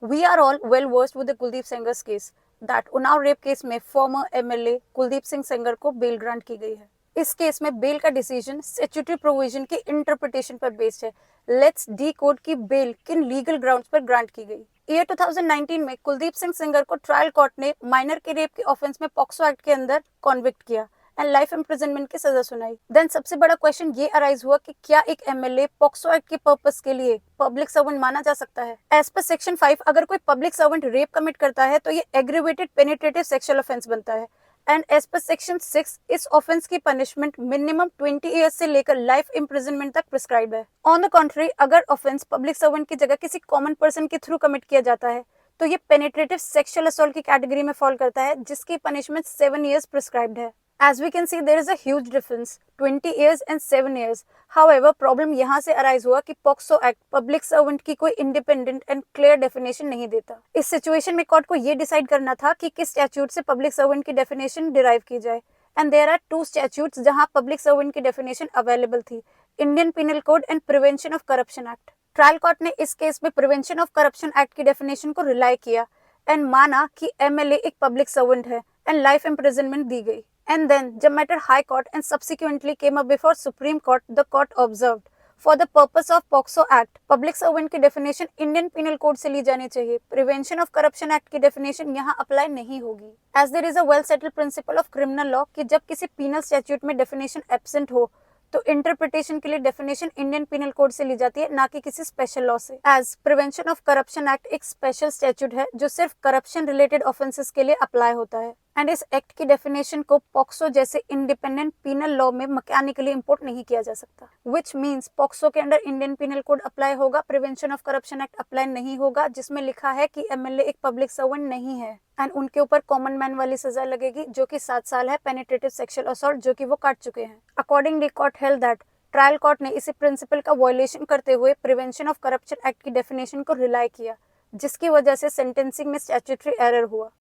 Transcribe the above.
We are all well versed with the Kuldeep Sengar's case that Unnao rape case में former MLA Kuldeep Singh Sengar को bell grant की गई है। इस केस में बेल का डिसीजन स्टैट्यूटरी प्रोविजन की इंटरप्रिटेशन पर बेस्ड है। लेट्स डीकोड की बेल किन लीगल ग्राउंड्स पर ग्रांट की गई। ईयर 2019 में कुलदीप सिंह सेंगर को ट्रायल कोर्ट ने माइनर के रेप के ऑफेंस में पॉक्सो एक्ट के अंदर कॉन्विक्ट किया एंड लाइफ इम्प्रिजनमेंट की सजा सुनाई। देन सबसे बड़ा क्वेश्चन ये अराइज हुआ कि क्या एक एमएलए पॉक्सो एक्ट के पर्पस के लिए पब्लिक सर्वेंट माना जा सकता है। एज पर सेक्शन 5 अगर कोई पब्लिक सर्वेंट रेप कमिट करता है तो ये एग्रीवेटेड पेनिट्रेटिव सेक्सुअल ऑफेंस बनता है एंड एज पर सेक्शन 6 इस ऑफेंस की पनिशमेंट मिनिमम 20 ईयर्स से लेकर लाइफ इम्प्रिजनमेंट तक प्रिस्क्राइब है। ऑन द कॉन्ट्री अगर ऑफेंस पब्लिक सर्वेंट की जगह किसी कॉमन पर्सन के थ्रू कमिट किया जाता है तो ये पेनिट्रेटिव सेक्सुअल असॉल्ट की कैटेगरी में फॉल करता है जिसकी पनिशमेंट 7 ईयर्स प्रिस्क्राइब्ड है। As we can see, there is a huge difference, 20 years and 7 years. However, problem यहाँ से arise हुआ कि पॉक्सो एक्ट पब्लिक सर्वेंट की कोई इंडिपेंडेंट एंड क्लियर डेफिनेशन नहीं देता। इस सिचुएशन में कोर्ट को ये डिसाइड करना था कि किस स्टैट्यूट से पब्लिक सर्वेंट की डेफिनेशन डिराइव की जाए एंड देयर आर 2 स्टैट्यूट्स जहाँ पब्लिक सर्वेंट की डेफिनेशन अवेलेबल थी, Indian penal code and prevention of corruption act. Trial court ने इस केस में प्रिवेंशन ऑफ करप्शन एक्ट की डेफिनेशन को रिलाई किया एंड माना कि एमएलए एक पब्लिक सर्वेंट है एंड लाइफ इम्प्रिजनमेंट दी गई। And then, the matter High Court and subsequently came up before Supreme Court, the court observed, for the purpose of POCSO Act, public servant की definition Indian Penal Code से ली जानी चाहिए। Prevention of Corruption Act की definition यहाँ apply नहीं होगी। As there is a well settled principle of criminal law कि जब किसी penal statute में definition absent हो तो इंटरप्रिटेशन के लिए डेफिनेशन इंडियन पिनल कोड से ली जाती है, ना कि किसी स्पेशल लॉ से। As prevention of corruption act एक स्पेशल स्टैट्यूट है जो सिर्फ करप्शन रिलेटेड ऑफेंसेस के लिए अप्लाई होता है एंड इस एक्ट की डेफिनेशन को पॉक्सो जैसे इंडिपेंडेंट पिनल लॉ में मैकेनिकली इंपोर्ट नहीं किया जा सकता, विच मीन्स पॉक्सो के under Indian penal code apply होगा, prevention of corruption act apply नहीं होगा जिसमें लिखा है कि एमएलए एक पब्लिक सर्वेंट नहीं है एंड उनके ऊपर कॉमन मैन वाली सजा लगेगी जो कि 7 साल है पेनिट्रेटिव सेक्सुअल असॉल्ट जो कि वो काट चुके हैं। Accordingly court held that trial court ने इसी प्रिंसिपल का वायलेशन करते हुए प्रिवेंशन ऑफ करप्शन एक्ट की डेफिनेशन को रिलाई किया जिसकी वजह से सेंटेंसिंग में स्टैट्यूटरी एरर हुआ।